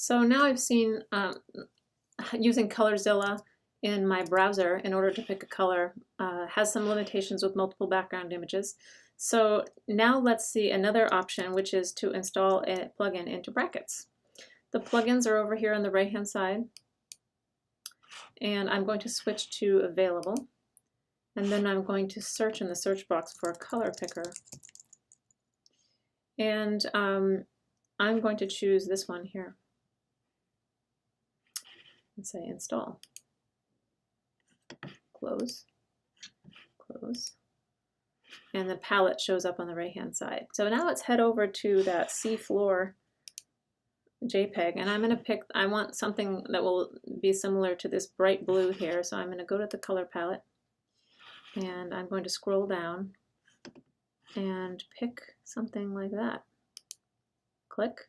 So now I've seen using ColorZilla in my browser in order to pick a color has some limitations with multiple background images. So now let's see another option, which is to install a plugin into Brackets. The plugins are over here on the right hand side, and I'm going to switch to Available, and then I'm going to search in the search box for Color Picker, and I'm going to choose this one here and say Install. Close, close, and the palette shows up on the right hand side. So now let's head over to that seafloor JPEG, and I'm going to pick, I want something that will be similar to this bright blue here, so I'm going to go to the color palette and I'm going to scroll down and pick something like that. Click,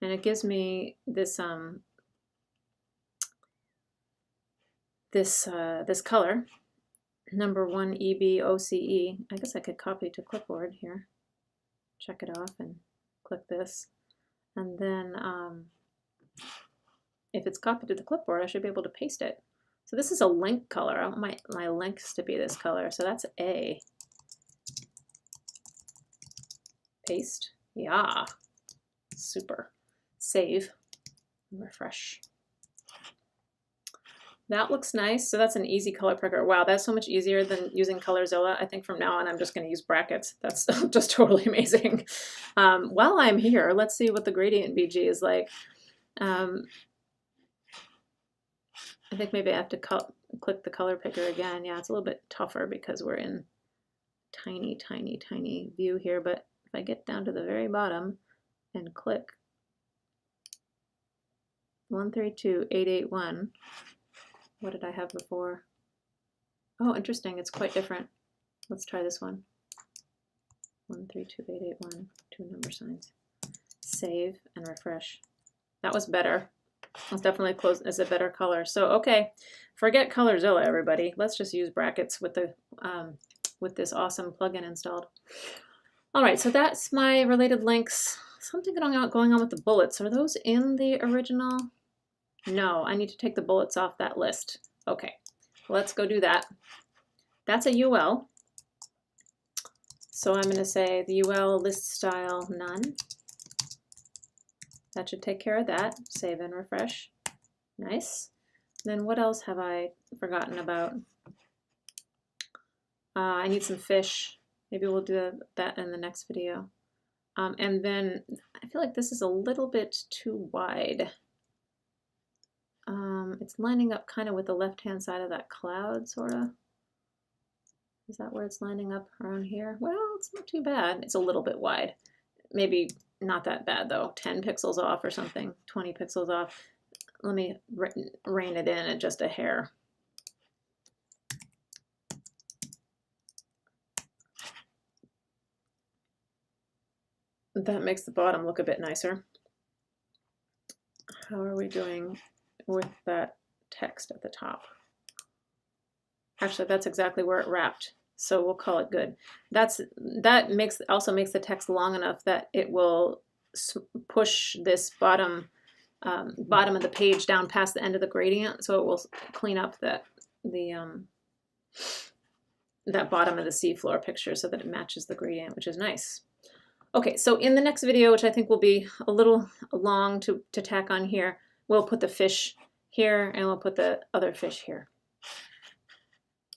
and it gives me this this color, number 1 EBOCE. I guess I could copy to clipboard here, check it off and click this, and then if it's copied to the clipboard I should be able to paste it. So this is a link color. I want my links to be this color, so that's A. Paste, yeah, super. Save, refresh. That looks nice. So that's an easy color picker. Wow, that's so much easier than using ColorZilla. I think from now on I'm just going to use Brackets. That's just totally amazing. While I'm here, let's see what the gradient BG is like. I think maybe I have to click the color picker again. Yeah, it's a little bit tougher because we're in tiny, tiny, tiny view here. But if I get down to the very bottom and click 132881, what did I have before? Oh, interesting. It's quite different. Let's try this one. 132881, 2 number signs. Save and refresh. That was better. It's definitely close. It's a better color. So okay, forget ColorZilla, everybody. Let's just use Brackets with the with this awesome plugin installed. All right, so that's my related links. Something going on with the bullets. Are those in the original? No, I need to take the bullets off that list. Okay, let's go do that. That's a UL. So I'm going to say the UL list style none. That should take care of that. Save and refresh. Nice. Then what else have I forgotten about? I need some fish. Maybe we'll do that in the next video. And then I feel like this is a little bit too wide. It's lining up kind of with the left-hand side of that cloud, sort of. Is that where it's lining up around here? Well, it's not too bad. It's a little bit wide. Maybe not that bad, though. 10 pixels off or something, 20 pixels off. Let me rein it in at just a hair. That makes the bottom look a bit nicer. How are we doing with that text at the top? Actually, that's exactly where it wrapped, so we'll call it good. That also makes the text long enough that it will push this bottom of the page down past the end of the gradient, so it will clean up that bottom of the seafloor picture so that it matches the gradient, which is nice. Okay, so in the next video, which I think will be a little long to tack on here, we'll put the fish here and we'll put the other fish here.